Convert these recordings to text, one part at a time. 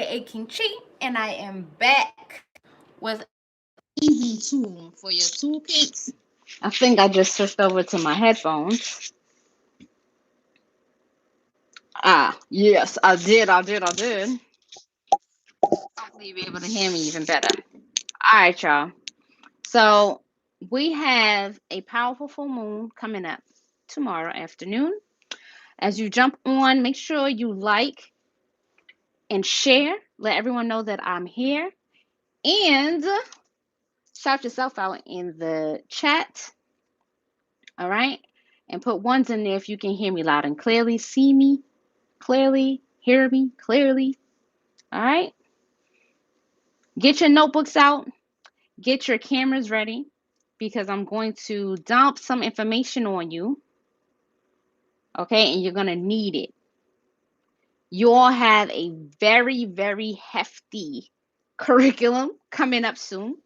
aka King Chi, and I am back with easy tool for your toolkits. I think I just switched over to my headphones. Yes, I did. Hopefully you'll be able to hear me even better. All right, y'all. So we have a powerful full moon coming up tomorrow afternoon. As you jump on, make sure you like and share. Let everyone know that I'm here. And shout yourself out in the chat. All right. And put ones in there if you can hear me loud and clearly, see me clearly, hear me clearly. All right. Get your notebooks out, get your cameras ready because I'm going to dump some information on you. Okay. And you're going to need it. You all have a very, very hefty curriculum coming up soon.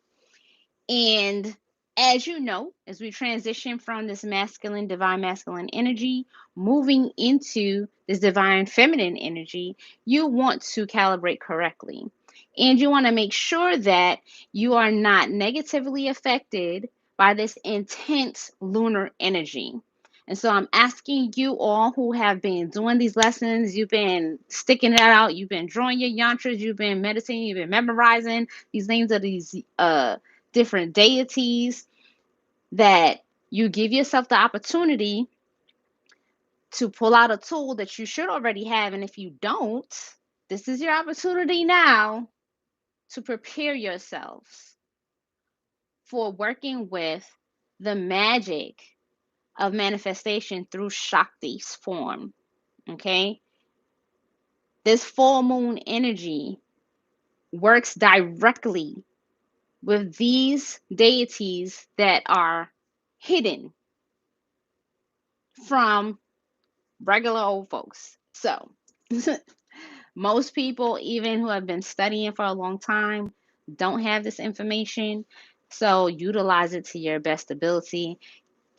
And as you know, as we transition from this divine masculine energy, moving into this divine feminine energy, you want to calibrate correctly. And you want to make sure that you are not negatively affected by this intense lunar energy. And so I'm asking you all who have been doing these lessons, you've been sticking it out, you've been drawing your yantras, you've been meditating, you've been memorizing these names of these different deities, that you give yourself the opportunity to pull out a tool that you should already have. And if you don't, this is your opportunity now to prepare yourselves for working with the magic of manifestation through Shakti's form. Okay? This full moon energy works directly with these deities that are hidden from regular old folks. So, most people, even who have been studying for a long time, don't have this information. So, utilize it to your best ability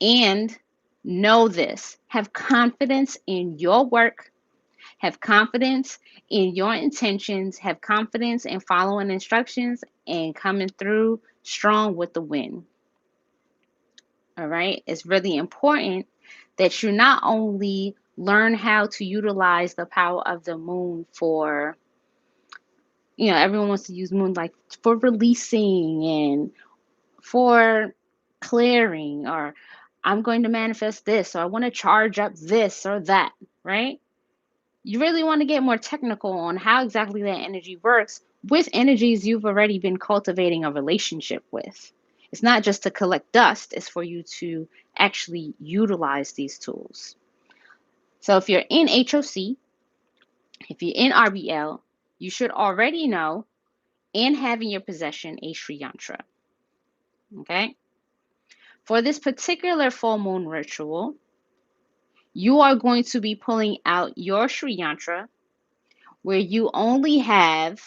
and know this. Have confidence in your work, have confidence in your intentions, have confidence in following instructions and coming through strong with the win. All right. It's really important that you not only learn how to utilize the power of the moon for, everyone wants to use moon like for releasing and for clearing, or I'm going to manifest this, or I want to charge up this or that, right? You really want to get more technical on how exactly that energy works with energies you've already been cultivating a relationship with. It's not just to collect dust, it's for you to actually utilize these tools. So if you're in HOC, if you're in RBL, you should already know and have in your possession a Sri Yantra. Okay? For this particular full moon ritual, you are going to be pulling out your Sri Yantra where you only have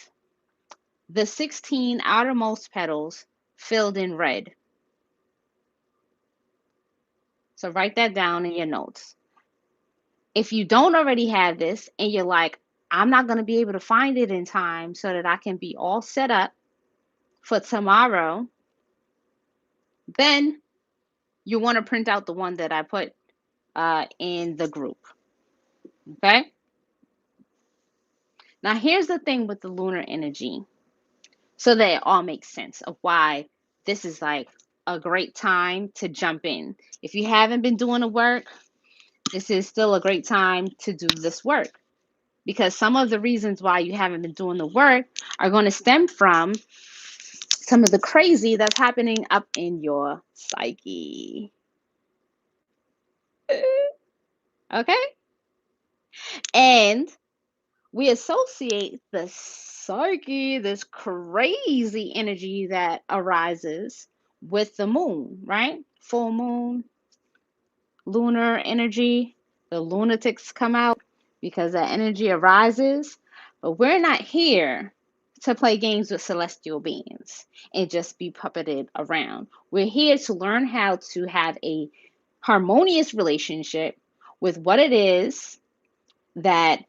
the 16 outermost petals filled in red. So write that down in your notes. If you don't already have this and you're like, I'm not going to be able to find it in time so that I can be all set up for tomorrow, then you want to print out the one that I put in the group. Okay? Now, here's the thing with the lunar energy, so that it all makes sense of why this is like a great time to jump in. If you haven't been doing the work, this is still a great time to do this work, because some of the reasons why you haven't been doing the work are going to stem from some of the crazy that's happening up in your psyche. Okay? And we associate the psyche, this crazy energy that arises with the moon, right? Full moon, lunar energy, the lunatics come out because that energy arises. But we're not here to play games with celestial beings and just be puppeted around. We're here to learn how to have a harmonious relationship with what it is that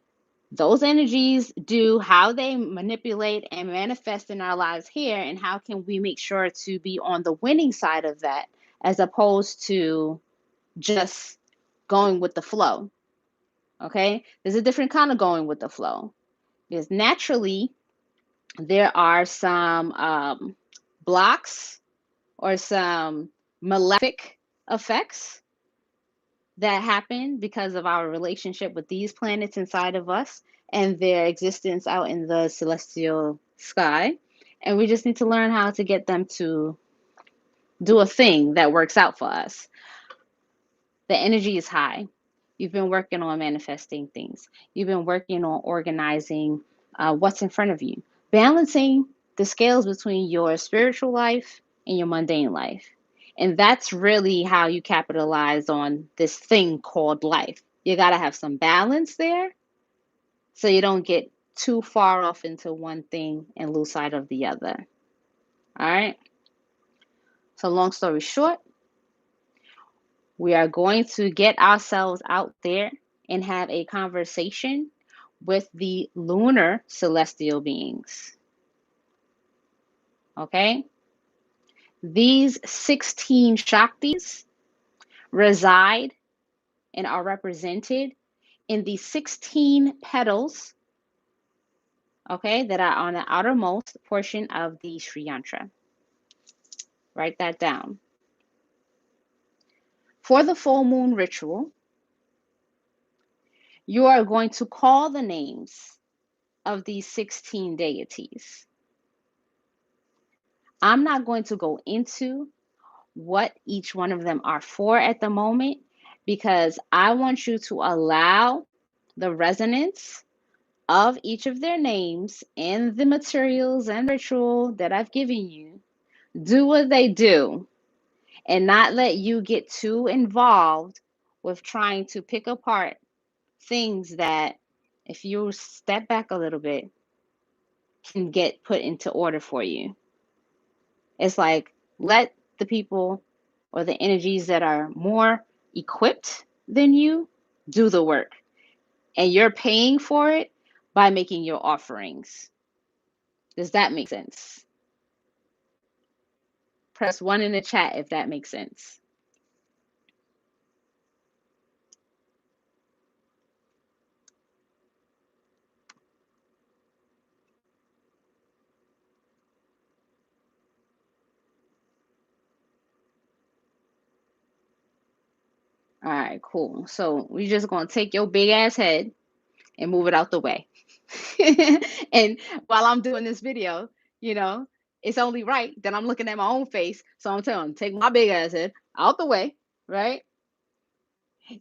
Those energies do how they manipulate and manifest in our lives here, and how can we make sure to be on the winning side of that as opposed to just going with the flow. Okay, there's a different kind of going with the flow, because naturally there are some blocks or some malefic effects that happen because of our relationship with these planets inside of us and their existence out in the celestial sky. And we just need to learn how to get them to do a thing that works out for us. The energy is high. You've been working on manifesting things. You've been working on organizing what's in front of you, balancing the scales between your spiritual life and your mundane life. And that's really how you capitalize on this thing called life. You got to have some balance there so you don't get too far off into one thing and lose sight of the other. All right. So, long story short, we are going to get ourselves out there and have a conversation with the lunar celestial beings. Okay? These 16 Shaktis reside and are represented in the 16 petals, okay, that are on the outermost portion of the Sri Yantra. Write that down. For the full moon ritual, you are going to call the names of these 16 deities. I'm not going to go into what each one of them are for at the moment, because I want you to allow the resonance of each of their names and the materials and ritual that I've given you do what they do, and not let you get too involved with trying to pick apart things that, if you step back a little bit, can get put into order for you. It's like, let the people or the energies that are more equipped than you do the work. And you're paying for it by making your offerings. Does that make sense? Press 1 in the chat if that makes sense. All right, cool. So we're just going to take your big ass head and move it out the way. And while I'm doing this video, you know, it's only right that I'm looking at my own face. So I'm telling them, take my big ass head out the way, right?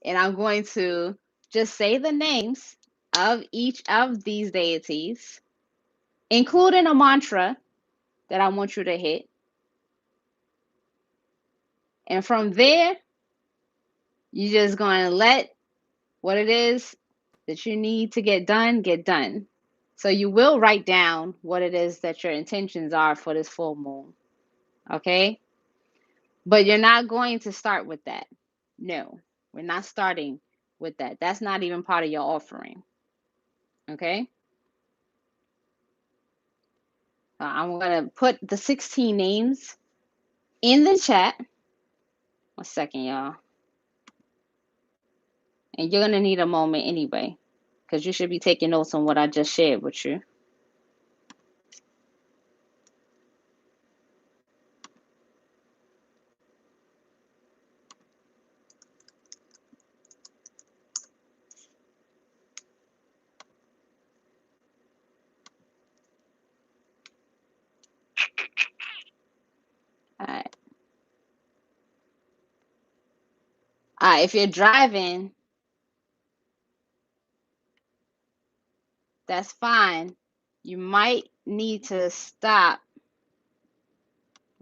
And I'm going to just say the names of each of these deities, including a mantra that I want you to hit. And from there, you're just going to let what it is that you need to get done, get done. So you will write down what it is that your intentions are for this full moon. Okay? But you're not going to start with that. No, we're not starting with that. That's not even part of your offering. Okay? I'm going to put the 16 names in the chat. 1 second, y'all. And you're going to need a moment anyway, because you should be taking notes on what I just shared with you. All right. If you're driving, that's fine. You might need to stop.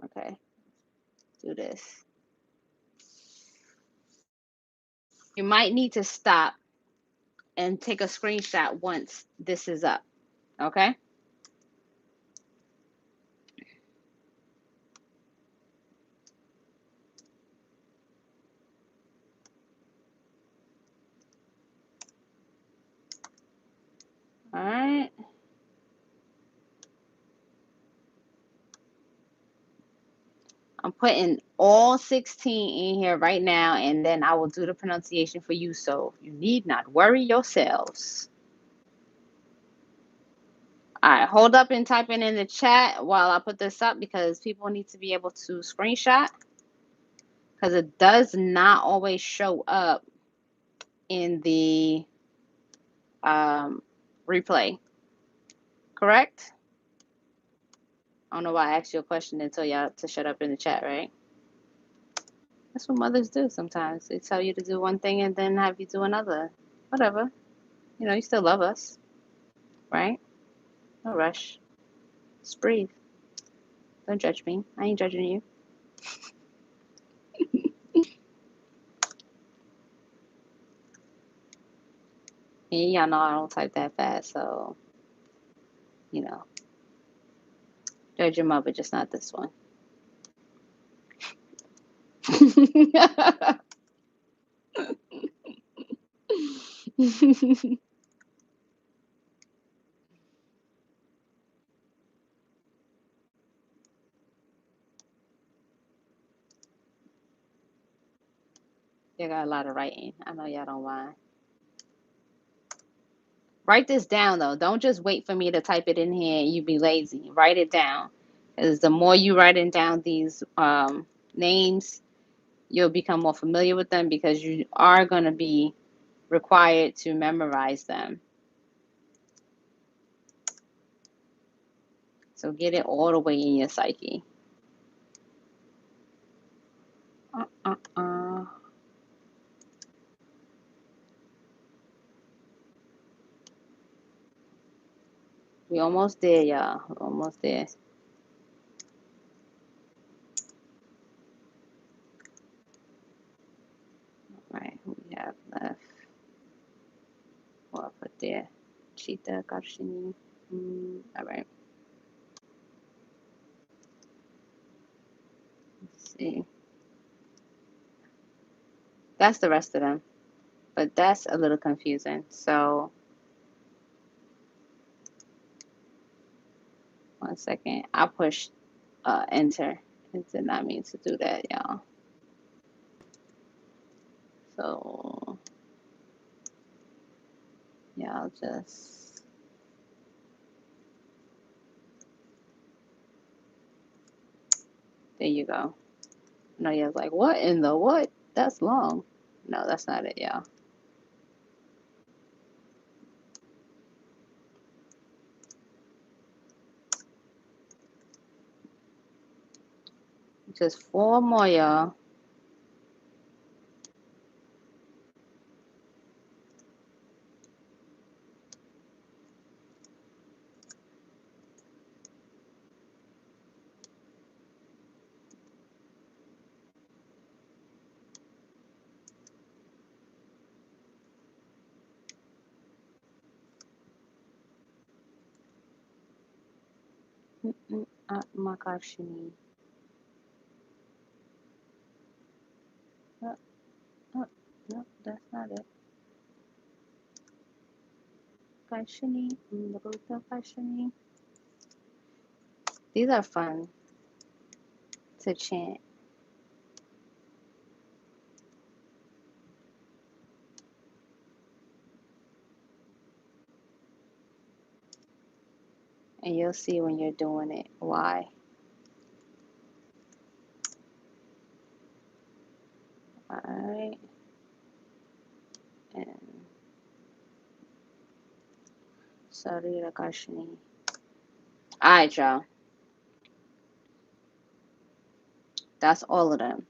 Okay, do this. You might need to stop and take a screenshot once this is up. Okay? I'm putting all 16 in here right now, and then I will do the pronunciation for you, so you need not worry yourselves. All right, hold up and type it in the chat while I put this up, because people need to be able to screenshot, because it does not always show up in the replay. Correct? I don't know why I asked you a question and tell y'all to shut up in the chat, right? That's what mothers do sometimes. They tell you to do one thing and then have you do another. Whatever. You know, you still love us, right? No rush. Just breathe. Don't judge me. I ain't judging you. And y'all know I don't type that fast, so, you know. Judge your mother, just not this one. You got a lot of writing. I know y'all don't mind. Write this down, though. Don't just wait for me to type it in here and you be lazy. Write it down. Because the more you write down these names, you'll become more familiar with them, because you are going to be required to memorize them. So get it all the way in your psyche. We almost there, y'all. We're almost there. All right, who we have left? What I put there? Cheetah, Karshini. All right. Let's see. That's the rest of them, but that's a little confusing. So, 1 second. I pushed enter. It did not mean to do that, y'all. So, y'all just. There you go. No, you're like, what in the what? That's long. No, that's not it, y'all. Just 4 more, y'all. Atmakarshini. No, that's not it. Karshini, Mruta Karshini. These are fun to chant. And you'll see when you're doing it why. Alright. And Sarira Karshini. Alright, y'all. That's all of them.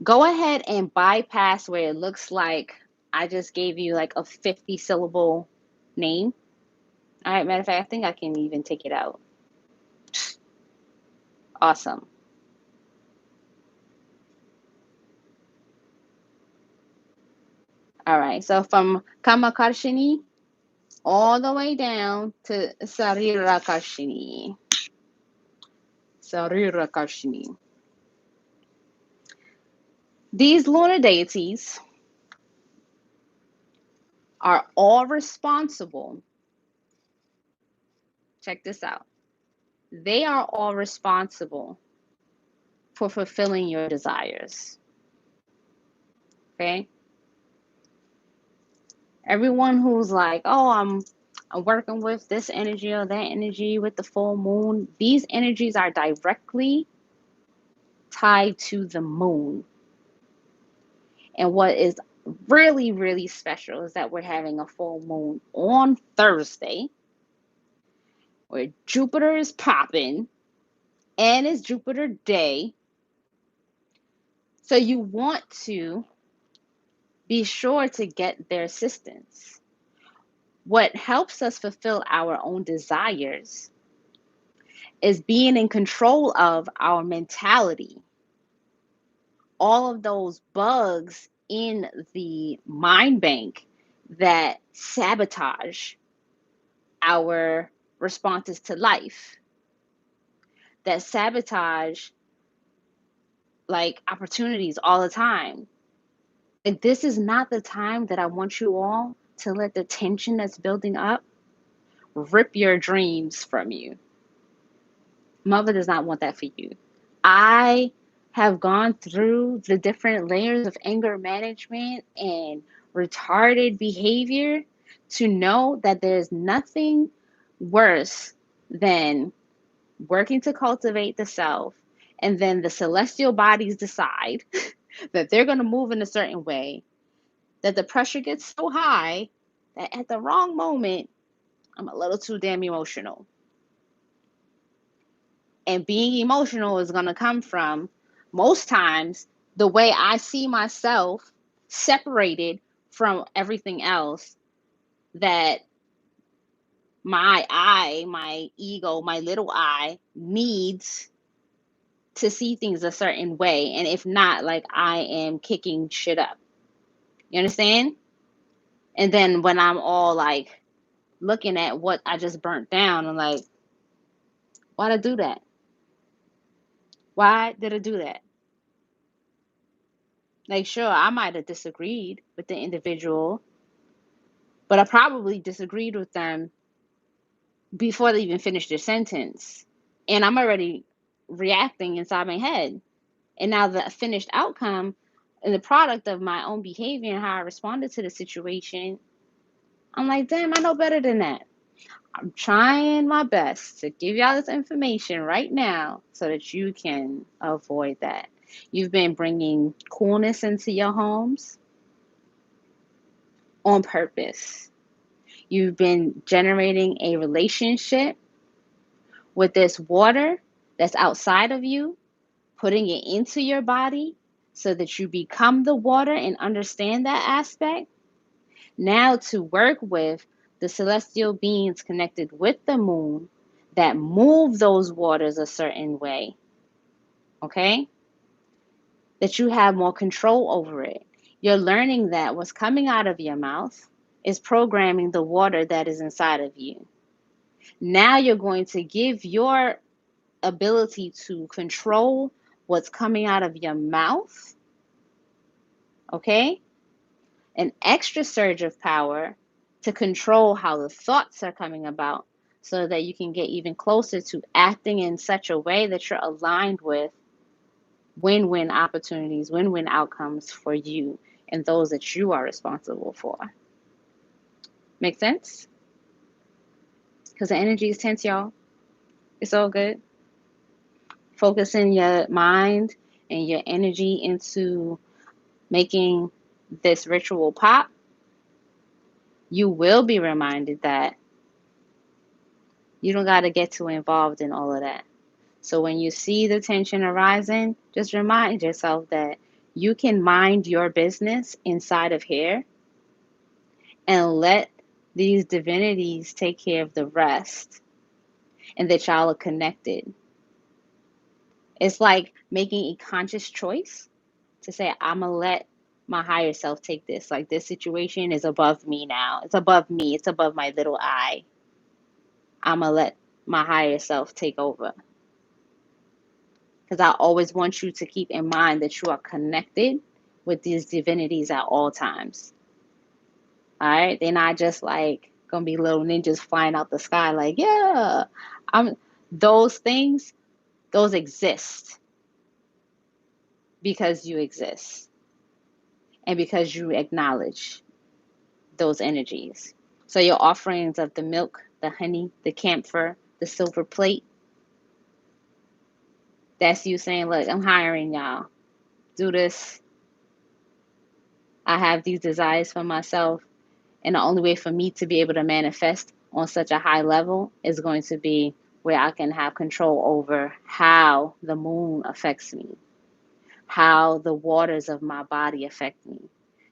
Go ahead and bypass where it looks like I just gave you like a 50 syllable name. Alright, matter of fact, I think I can even take it out. Awesome. Alright, so from Kamakarshini all the way down to Sarira Karshini. Sarira Karshini. These lunar deities are all responsible. Check this out. They are all responsible for fulfilling your desires. Okay? Everyone who's like, oh, I'm working with this energy or that energy with the full moon, these energies are directly tied to the moon. And what is really, really special is that we're having a full moon on Thursday, where Jupiter is popping and it's Jupiter day. So you want to be sure to get their assistance. What helps us fulfill our own desires is being in control of our mentality. All of those bugs in the mind bank that sabotage our responses to life, that sabotage like opportunities all the time. And this is not the time that I want you all to let the tension that's building up rip your dreams from you. Mother does not want that for you. I have gone through the different layers of anger management and retarded behavior to know that there's nothing worse than working to cultivate the self, and then the celestial bodies decide that they're going to move in a certain way, that the pressure gets so high that at the wrong moment, I'm a little too damn emotional. And being emotional is going to come from, most times, the way I see myself separated from everything else, that my ego, my little I needs to see things a certain way. And if not, like, I am kicking shit up. You understand? And then when I'm all like looking at what I just burnt down, I'm like, why'd I do that? Why did I do that? Like, sure, I might have disagreed with the individual, but I probably disagreed with them before they even finished their sentence. And I'm already reacting inside my head. And now the finished outcome and the product of my own behavior and how I responded to the situation, I'm like, damn, I know better than that. I'm trying my best to give y'all this information right now so that you can avoid that. You've been bringing coolness into your homes on purpose. You've been generating a relationship with this water that's outside of you, putting it into your body so that you become the water and understand that aspect. Now to work with the celestial beings connected with the moon that move those waters a certain way, okay? That you have more control over it. You're learning that what's coming out of your mouth is programming the water that is inside of you. Now you're going to give your ability to control what's coming out of your mouth, okay? An extra surge of power to control how the thoughts are coming about so that you can get even closer to acting in such a way that you're aligned with win-win opportunities, win-win outcomes for you and those that you are responsible for. Make sense? Because the energy is tense, y'all. It's all good. Focusing your mind and your energy into making this ritual pop, you will be reminded that you don't got to get too involved in all of that. So when you see the tension arising, just remind yourself that you can mind your business inside of here and let these divinities take care of the rest, and that y'all are connected. It's like making a conscious choice to say, I'm going to let my higher self take this. Like, this situation is above me now. It's above me. It's above my little I. I'm going to let my higher self take over. Because I always want you to keep in mind that you are connected with these divinities at all times. All right? They're not just like going to be little ninjas flying out the sky like, yeah. Those things, those exist. because you exist and because you acknowledge those energies. So your offerings of the milk, the honey, the camphor, the silver plate, that's you saying, look, I'm hiring y'all. Do this. I have these desires for myself. And the only way for me to be able to manifest on such a high level is going to be where I can have control over how the moon affects me, how the waters of my body affect me.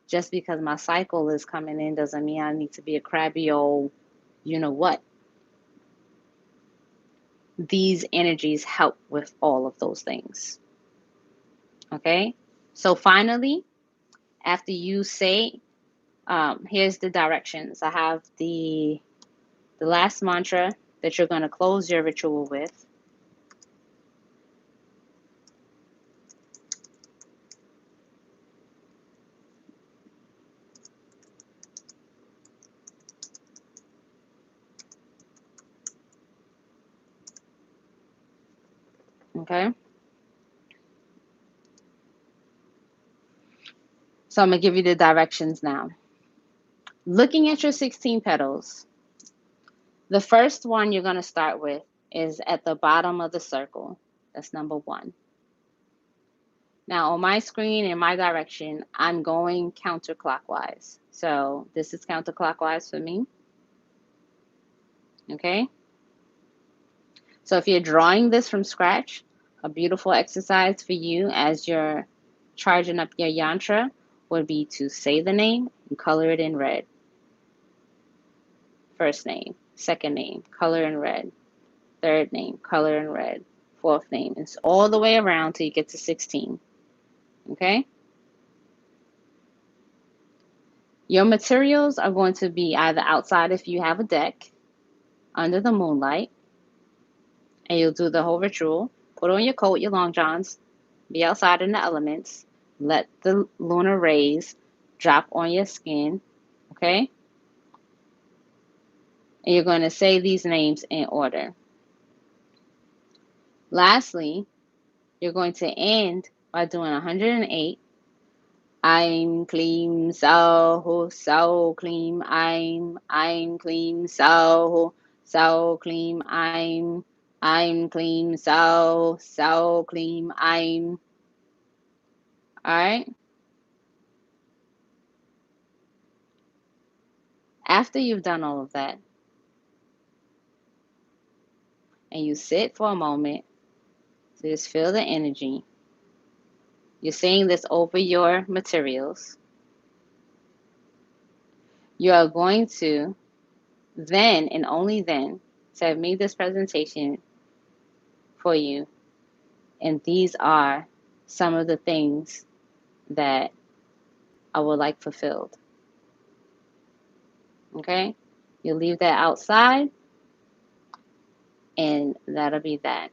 Just because my cycle is coming in doesn't mean I need to be a crabby old, you know what. These energies help with all of those things. Okay? So finally, after you say, here's the directions. I have the last mantra that you're going to close your ritual with. Okay? So I'm going to give you the directions now. Looking at your 16 petals, the first one you're going to start with is at the bottom of the circle. That's number 1. Now, on my screen, in my direction, I'm going counterclockwise. So this is counterclockwise for me. Okay? So if you're drawing this from scratch, a beautiful exercise for you as you're charging up your yantra would be to say the name and color it in red. First name, second name, color in red. Third name, color in red. Fourth name. It's all the way around till you get to 16. Okay? Your materials are going to be either outside if you have a deck, under the moonlight, and you'll do the whole ritual. Put on your coat, your long johns, be outside in the elements, let the lunar rays drop on your skin, okay? And you're going to say these names in order. Lastly, you're going to end by doing 108. I'm clean, so clean, I'm clean, so clean, I'm clean, so clean, I'm. All right. After you've done all of that, and you sit for a moment to just feel the energy, you're saying this over your materials. You are going to then and only then, so I've made this presentation for you, and these are some of the things that I would like fulfilled. Okay? You leave that outside, and that'll be that.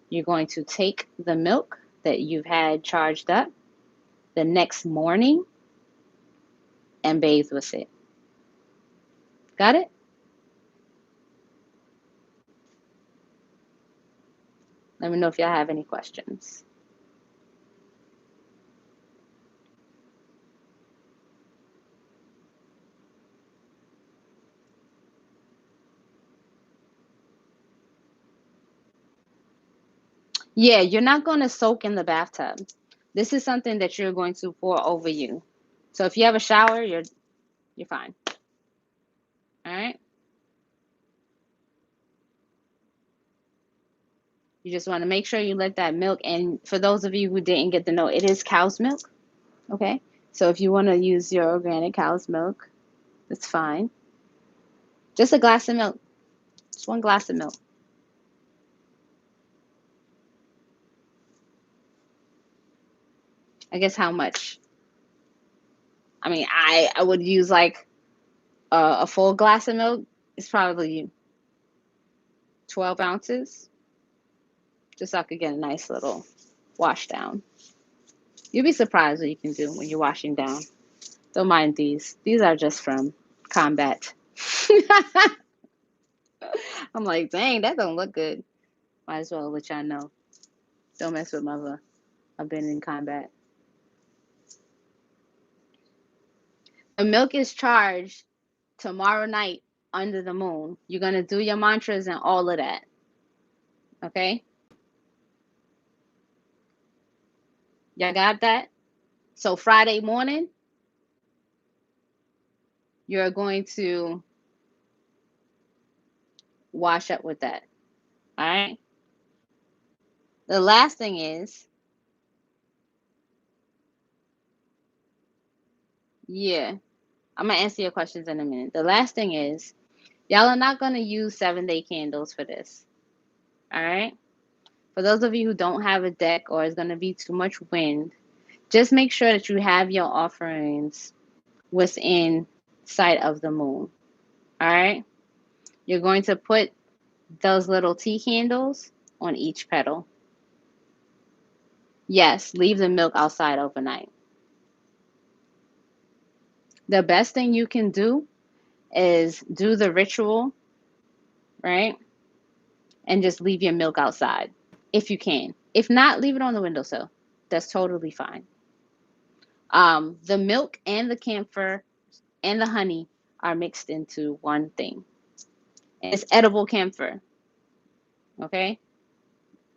You're going to take the milk that you've had charged up the next morning and bathe with it. Got it? Let me know if y'all have any questions. Yeah, you're not going to soak in the bathtub. This is something that you're going to pour over you. So if you have a shower, you're fine. All right? You just want to make sure you let that milk, and for those of you who didn't get the note, it is cow's milk. Okay? So if you want to use your organic cow's milk, that's fine. Just a glass of milk. Just 1 glass of milk. I guess how much? I mean, I would use like a full glass of milk. It's probably 12 ounces. Just so I could get a nice little wash down. You'll be surprised what you can do when you're washing down. Don't mind these. These are just from combat. I'm like, dang, that don't look good. Might as well let y'all know. Don't mess with my I've been in combat. The milk is charged tomorrow night under the moon. You're going to do your mantras and all of that. Okay? Y'all got that? So Friday morning, you're going to wash up with that. All right? The last thing is, yeah, I'm going to answer your questions in a minute. The last thing is, y'all are not going to use 7-day candles for this. All right? For those of you who don't have a deck or it's going to be too much wind, just make sure that you have your offerings within sight of the moon. All right? You're going to put those little tea candles on each petal. Yes, leave the milk outside overnight. The best thing you can do is do the ritual, right? And just leave your milk outside if you can. If not, leave it on the windowsill. That's totally fine. The milk and the camphor and the honey are mixed into one thing. And it's edible camphor. Okay?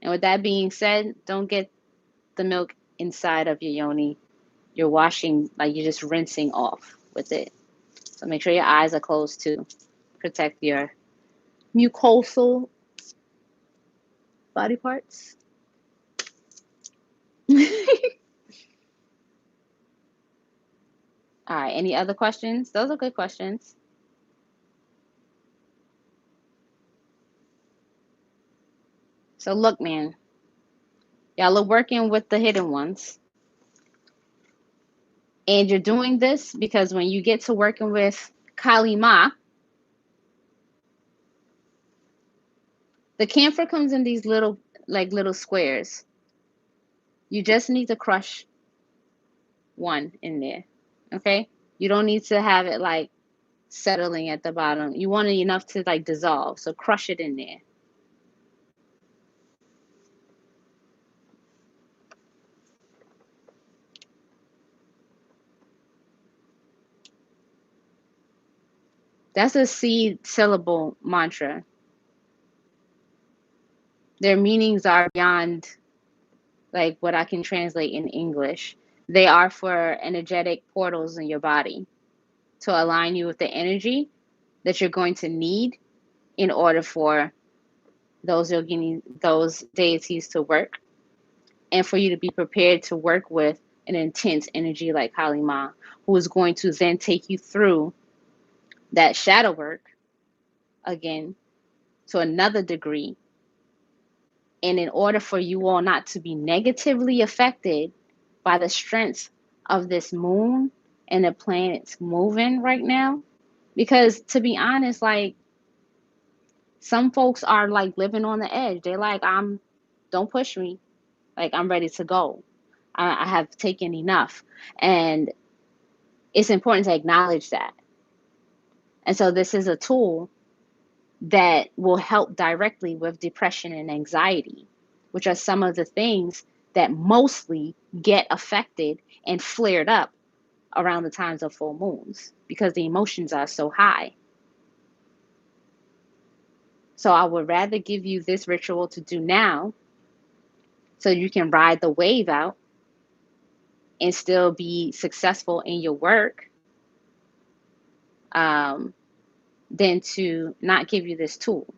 And with that being said, don't get the milk inside of your yoni. You're washing, like you're just rinsing off with it. So make sure your eyes are closed too. Protect your mucosal body parts. All right, any other questions? Those are good questions. So look, man, y'all are working with the hidden ones. And you're doing this because when you get to working with Kali Ma, the camphor comes in these little squares. You just need to crush one in there. Okay? You don't need to have it like settling at the bottom. You want it enough to like dissolve. So crush it in there. That's a seed syllable mantra. Their meanings are beyond like what I can translate in English. They are for energetic portals in your body to align you with the energy that you're going to need in order for those deities to work, and for you to be prepared to work with an intense energy like Kali Ma, who is going to then take you through that shadow work again to another degree. And in order for you all not to be negatively affected by the strength of this moon and the planets moving right now, because to be honest, like some folks are like living on the edge. They're like, don't push me. Like I'm ready to go. I have taken enough. And it's important to acknowledge that. And so this is a tool that will help directly with depression and anxiety, which are some of the things that mostly get affected and flared up around the times of full moons because the emotions are so high. So I would rather give you this ritual to do now so you can ride the wave out and still be successful in your work, than to not give you this tool.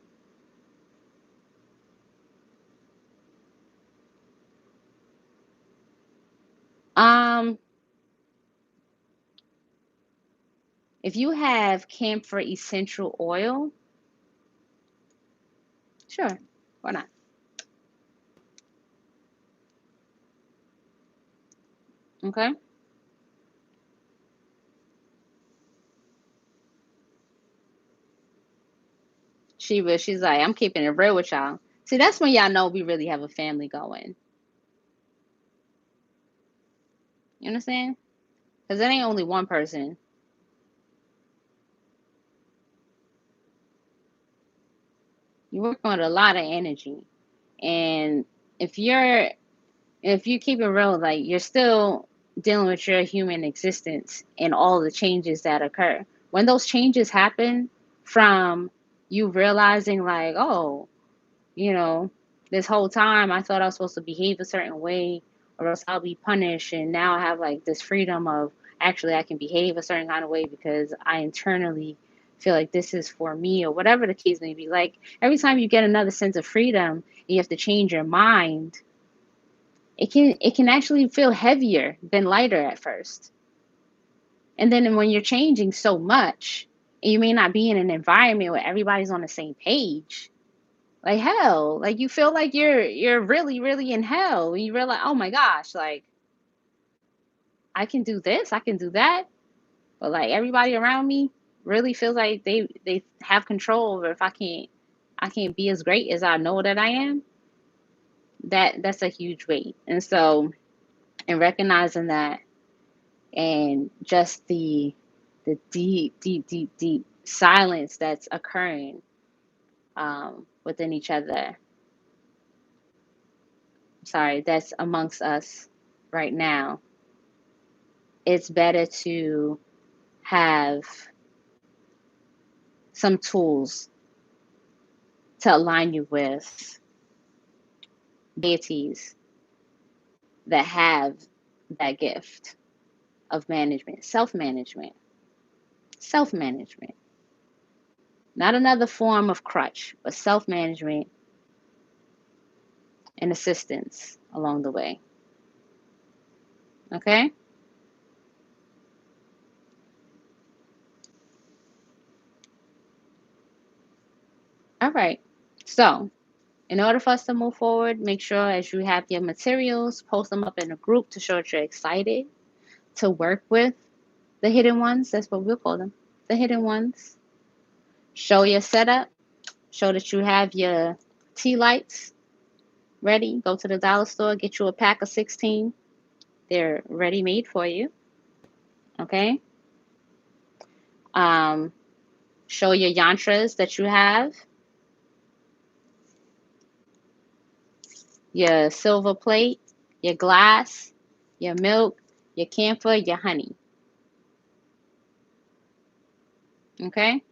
If you have camphor essential oil, sure, why not? Okay. She's like, I'm keeping it real with y'all. See, that's when y'all know we really have a family going. You understand? Because it ain't only one person. You work on a lot of energy. And if you're if you keep it real, like you're still dealing with your human existence and all the changes that occur. When those changes happen from you realizing like, oh, you know, this whole time I thought I was supposed to behave a certain way or else I'll be punished, and now I have like this freedom of actually I can behave a certain kind of way because I internally feel like this is for me or whatever the case may be. Like every time you get another sense of freedom, you have to change your mind, it can actually feel heavier than lighter at first. And then when you're changing so much, and you may not be in an environment where everybody's on the same page, like hell, like you feel like you're really, really in hell. You realize, oh my gosh, like I can do this, I can do that, but like everybody around me really feels like they have control over if I can't be as great as I know that I am. That's a huge weight. And so, in recognizing that, and just the deep, deep, deep, deep silence that's occurring within each other. Sorry, that's amongst us right now. It's better to have some tools to align you with deities that have that gift of management, self management, not another form of crutch, but self management and assistance along the way. Okay? All right. So, in order for us to move forward, make sure as you have your materials, post them up in a group to show that you're excited to work with the hidden ones. That's what we'll call them, the hidden ones. Show your setup. Show that you have your tea lights ready. Go to the dollar store, get you a pack of 16. They're ready made for you. Okay. Um, show your yantras that you have, your silver plate, your glass, your milk, your camphor, your honey. Okay.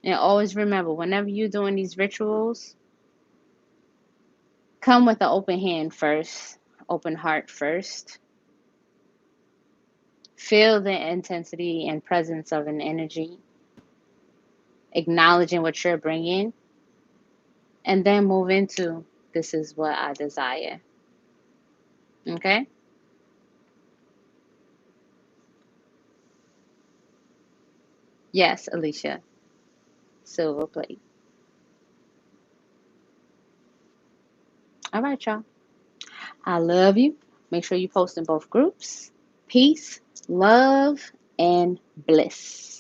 And always remember, whenever you're doing these rituals, come with an open hand first, open heart first. Feel the intensity and presence of an energy, acknowledging what you're bringing, and then move into this is what I desire. Okay? Yes, Alicia. Silver plate. All right, y'all. I love you. Make sure you post in both groups. Peace, love, and bliss.